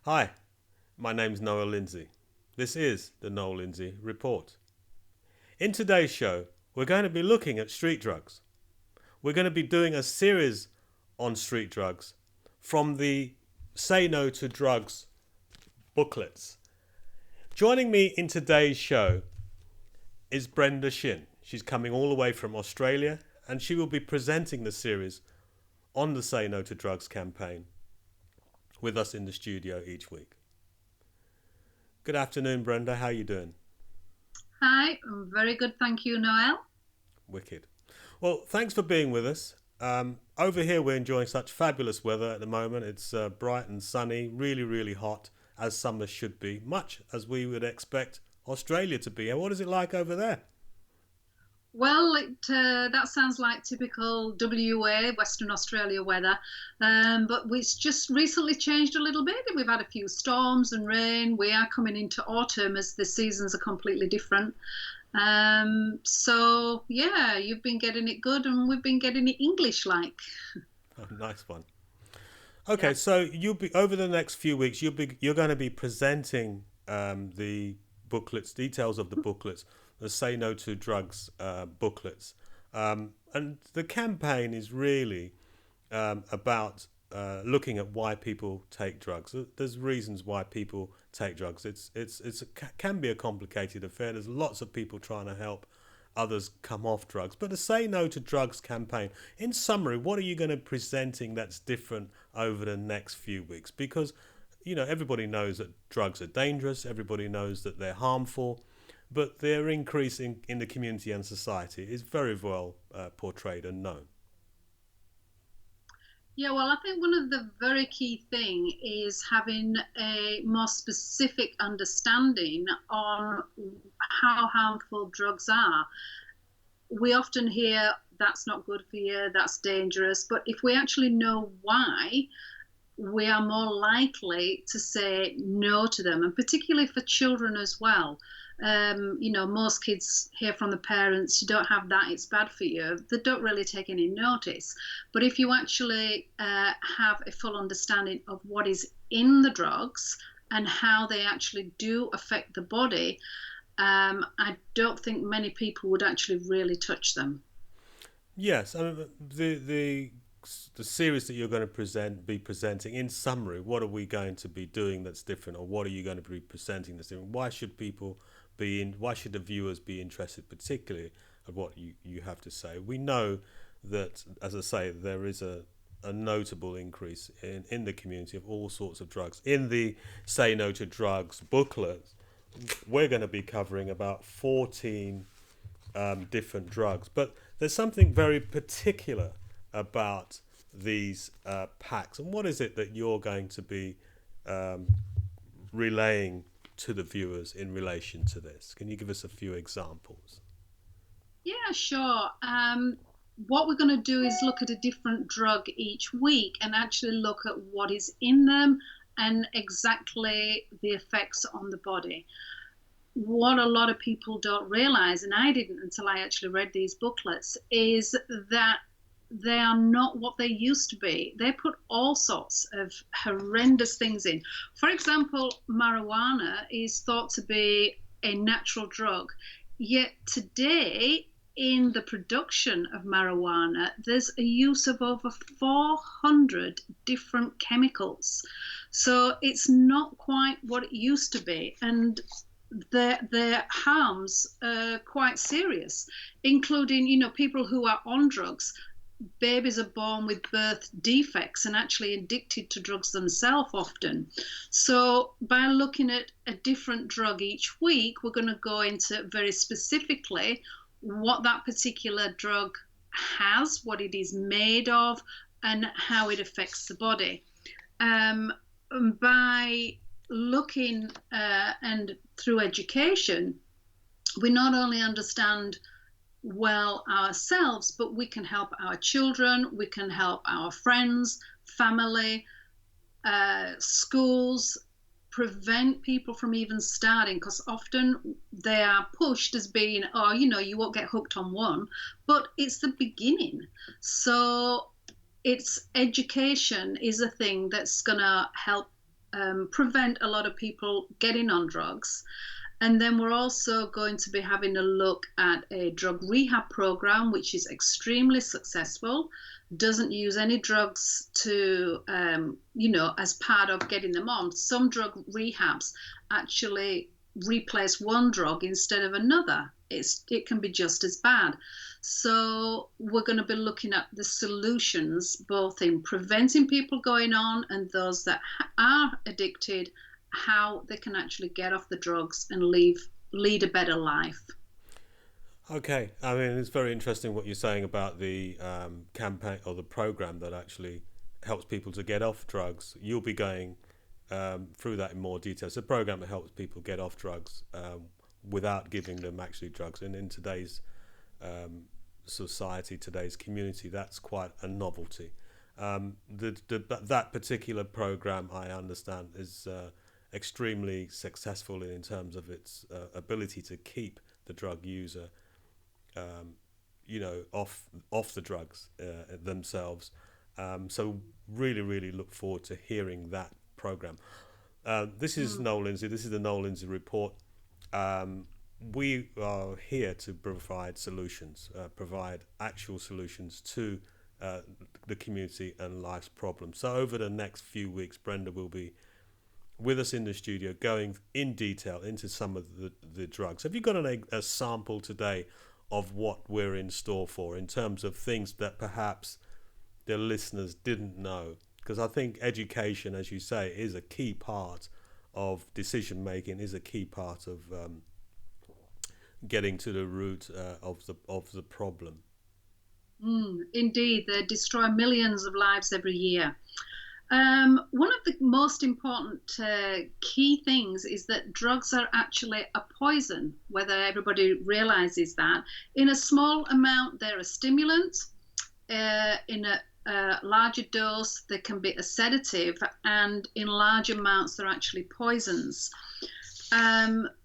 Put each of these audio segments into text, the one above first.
Hi, my name's Noel Lindsay. This is the Noel Lindsay Report. In today's show, we're going to be looking at street drugs. We're going to be doing a series on street drugs from the Say No to Drugs booklets. Joining me in today's show is Brenda Shin. She's coming all the way from Australia and she will be presenting the series on the Say No to Drugs campaign with us in the studio each week. Good afternoon, Brenda. How are you doing? Hi, I'm very good, thank you, Noel. Wicked. Well, thanks for being with us. Over here, we're enjoying such fabulous weather at the moment. It's bright and sunny, really, really hot, as summer should be, much as we would expect Australia to be. And what is it like over there? Well, that sounds like typical WA, Western Australia weather, but it's just recently changed a little bit. We've had a few storms and rain. We are coming into autumn as the seasons are completely different. So yeah, you've been getting it good, and we've been getting it English like. Oh, nice one. Yeah. Okay, so you'll be over the next few weeks. You're going to be presenting the booklets, details of the booklets, the Say No to Drugs booklets, and the campaign is really about looking at why people take drugs. There's reasons why people take drugs. Can be a complicated affair. There's lots of people trying to help others come off drugs. But the Say No to Drugs campaign, in summary, what are you going to be presenting that's different over the next few weeks? Because everybody knows that drugs are dangerous. Everybody knows that they're harmful. But their increase in the community and society is very well portrayed and known. Yeah, well, I think one of the very key thing is having a more specific understanding on how harmful drugs are. We often hear that's not good for you, that's dangerous, but if we actually know why, we are more likely to say no to them, and particularly for children as well. Most kids hear from the parents, you don't have that, it's bad for you. They don't really take any notice. But if you actually have a full understanding of what is in the drugs and how they actually do affect the body, I don't think many people would actually really touch them. Yes, I mean, the series that you're going to be presenting in summary. What are we going to be doing that's different, or what are you going to be presenting that's different? Why should people be in? Why should the viewers be interested, particularly of what you have to say? We know that, as I say, there is a notable increase in the community of all sorts of drugs. In the Say No to Drugs booklet, we're going to be covering about 14 different drugs. But there's something very particular about these packs. And what is it that you're going to be um, relaying to the viewers in relation to this? Can you give us a few examples? Yeah, sure. What we're going to do is look at a different drug each week and actually look at what is in them and exactly the effects on the body. What a lot of people don't realize, and I didn't until I actually read these booklets, is that they are not what they used to be. They put all sorts of horrendous things in. For example, marijuana is thought to be a natural drug, yet today, in the production of marijuana, there's a use of over 400 different chemicals. So it's not quite what it used to be. And their harms are quite serious, including, people who are on drugs. Babies are born with birth defects and actually addicted to drugs themselves often. So by looking at a different drug each week, we're going to go into very specifically what that particular drug has, what it is made of, and how it affects the body. By looking and through education, we not only understand well ourselves, but we can help our children, we can help our friends, family, schools, prevent people from even starting, because often they are pushed as being, oh, you won't get hooked on one, but it's the beginning. So it's education is a thing that's going to help prevent a lot of people getting on drugs. And then we're also going to be having a look at a drug rehab program, which is extremely successful, doesn't use any drugs to, as part of getting them on. Some drug rehabs actually replace one drug instead of another. It can be just as bad. So we're going to be looking at the solutions, both in preventing people going on and those that are addicted, how they can actually get off the drugs and lead a better life. Okay, I mean it's very interesting what you're saying about the campaign or the program that actually helps people to get off drugs. You'll be going through that in more detail. It's a program that helps people get off drugs without giving them actually drugs. And in today's society, today's community, that's quite a novelty. That particular program, I understand, is extremely successful in terms of its ability to keep the drug user, off the drugs themselves. So really look forward to hearing that program. This is Noel Lindsay. This is the Noel Lindsay Report. We are here to provide solutions, provide actual solutions to the community and life's problems. So over the next few weeks, Brenda will be with us in the studio going in detail into some of the drugs. Have you got a sample today of what we're in store for in terms of things that perhaps the listeners didn't know? Because I think education, as you say, is a key part of decision making, is a key part of getting to the root of the problem. Indeed, they destroy millions of lives every year. One of the most important key things is that drugs are actually a poison, whether everybody realizes that. In a small amount, they're a stimulant. In a larger dose, they can be a sedative, and in large amounts, they're actually poisons.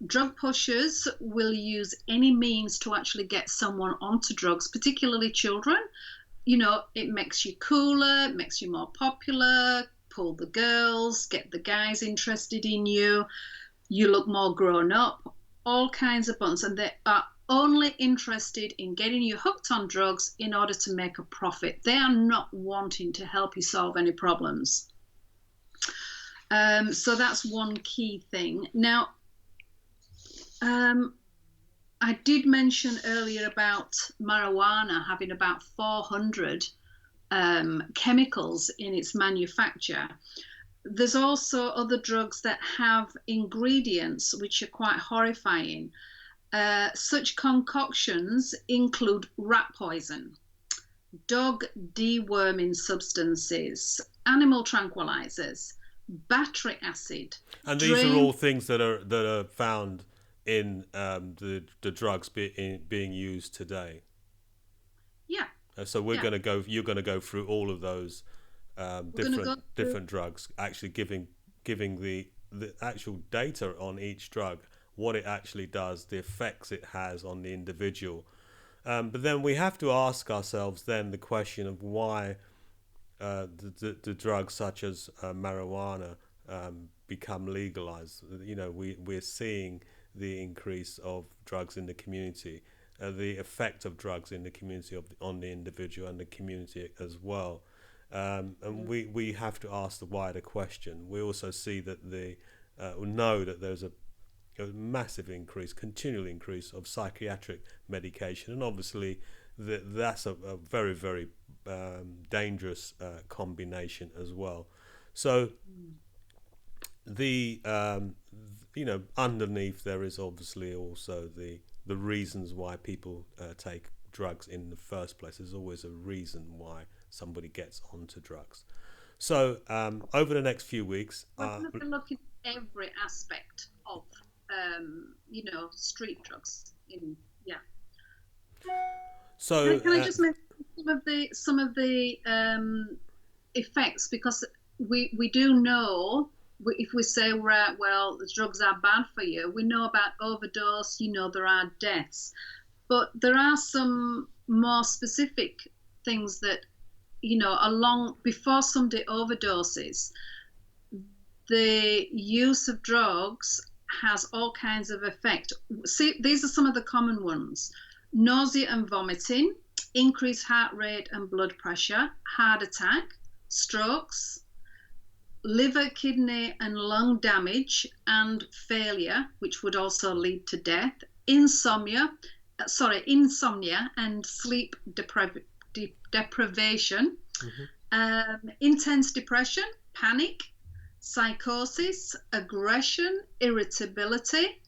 Drug pushers will use any means to actually get someone onto drugs, particularly children. It makes you cooler, it makes you more popular, pull the girls, get the guys interested in you, you look more grown up, all kinds of buttons. And they are only interested in getting you hooked on drugs in order to make a profit. They are not wanting to help you solve any problems. So that's one key thing. Now, I did mention earlier about marijuana having about 400 chemicals in its manufacture. There's also other drugs that have ingredients which are quite horrifying. Such concoctions include rat poison, dog deworming substances, animal tranquilizers, battery acid. And these are all things that are found in the drugs being used today. Yeah. So you're going to go through all of those different drugs, actually giving the actual data on each drug, what it actually does, the effects it has on the individual. But then we have to ask ourselves then the question of why the drugs such as marijuana become legalized. We're seeing the increase of drugs in the community, the effect of drugs in the community on the individual and the community as well. And we have to ask the wider question. We also see that know that there's a massive increase, continual increase of psychiatric medication, and obviously that's a very, very dangerous combination as well. So underneath there is obviously also the reasons why people take drugs in the first place. There's always a reason why somebody gets onto drugs. So over the next few weeks, we're going to be looking at every aspect of street drugs. So can I just mention some of the effects, because we do know, if we say the drugs are bad for you, we know about overdose, there are deaths, but there are some more specific things that before somebody overdoses, the use of drugs has all kinds of effect. See, these are some of the common ones: nausea and vomiting, increased heart rate and blood pressure, heart attack, strokes, liver, kidney, and lung damage and failure, which would also lead to death, insomnia and sleep deprivation, intense depression, panic, psychosis, aggression, irritability,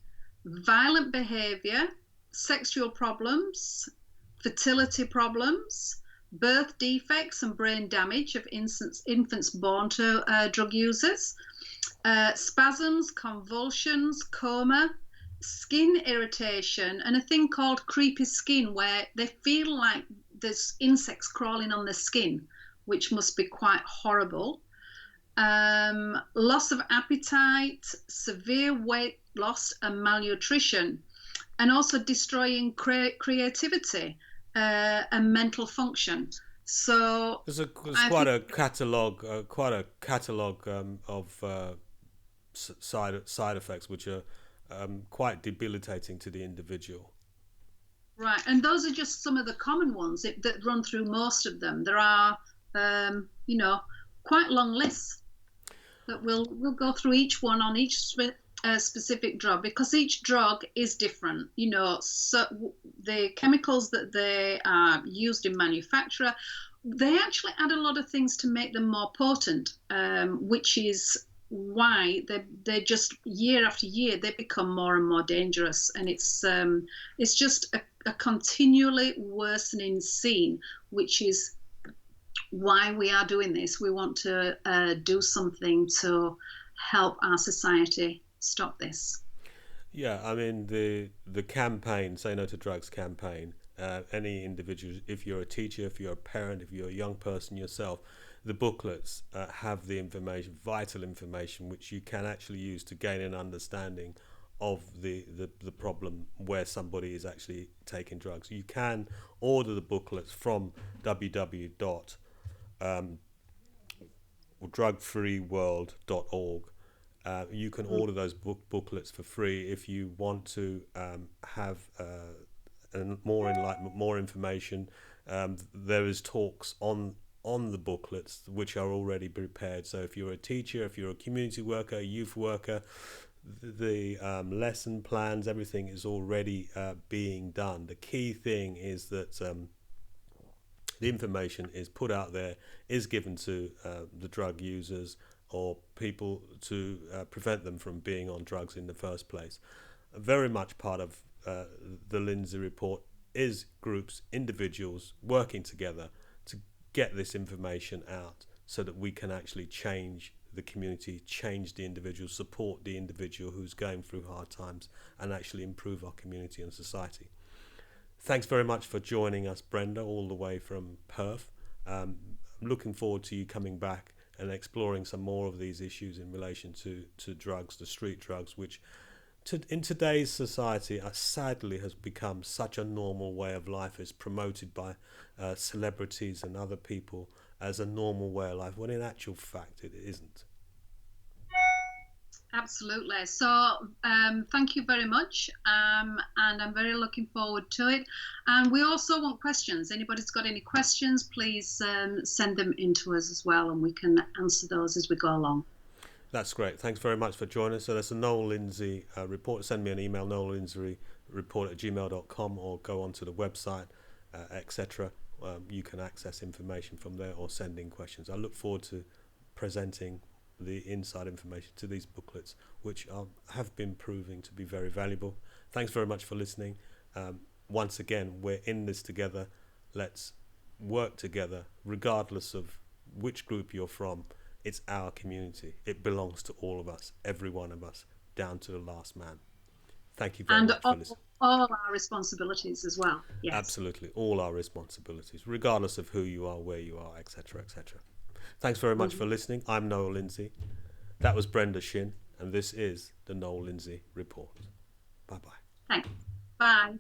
violent behavior, sexual problems, fertility problems, birth defects and brain damage of infants born to drug users, spasms, convulsions, coma, skin irritation, and a thing called creepy skin, where they feel like there's insects crawling on their skin, which must be quite horrible. Loss of appetite, severe weight loss and malnutrition, and also destroying creativity and mental function. So there's quite a catalogue, of side effects which are quite debilitating to the individual. Right, and those are just some of the common ones that run through most of them. There are, quite long lists that we'll go through each one on each specific drug, because each drug is different. So the chemicals that they are used in manufacture, they actually add a lot of things to make them more potent, which is why they just year after year they become more and more dangerous, and it's just a continually worsening scene, which is why we are doing this. We want to do something to help our society stop this. Yeah, I mean the campaign, Say No to Drugs campaign, any individual, if you're a teacher, if you're a parent, if you're a young person yourself, the booklets have the information, vital information, which you can actually use to gain an understanding of the problem where somebody is actually taking drugs. You can order the booklets from www.drugfreeworld.org. You can order those booklets for free if you want to have more enlightenment, more information. There is talks on the booklets which are already prepared. So if you're a teacher, if you're a community worker, a youth worker, the lesson plans, everything is already being done. The key thing is that the information is put out there, is given to the drug users or people to prevent them from being on drugs in the first place. Very much part of the Lindsay report is groups, individuals working together to get this information out so that we can actually change the community, change the individual, support the individual who's going through hard times, and actually improve our community and society. Thanks very much for joining us, Brenda, all the way from Perth. I'm looking forward to you coming back and exploring some more of these issues in relation to drugs, the street drugs, which in today's society sadly has become such a normal way of life. Is promoted by celebrities and other people as a normal way of life, when in actual fact it isn't. Absolutely. So thank you very much, and I'm very looking forward to it. And we also want questions. Anybody's got any questions, please send them in to us as well, and we can answer those as we go along. That's great. Thanks very much for joining us. So that's a Noel Lindsay report. Send me an email, noellindsay.report@gmail.com, or go onto the website, etc. You can access information from there or send in questions. I look forward to presenting the inside information to these booklets, which have been proving to be very valuable. Thanks very much for listening. Once again, we're in this together. Let's work together, regardless of which group you're from. It's our community. It belongs to all of us, every one of us, down to the last man. Thank you very much for listening. All our responsibilities as well. Yes. Absolutely, all our responsibilities, regardless of who you are, where you are, etc., etc. Thanks very much for listening. I'm Noel Lindsay. That was Brenda Shin, and this is the Noel Lindsay Report. Bye-bye. Thanks. Bye.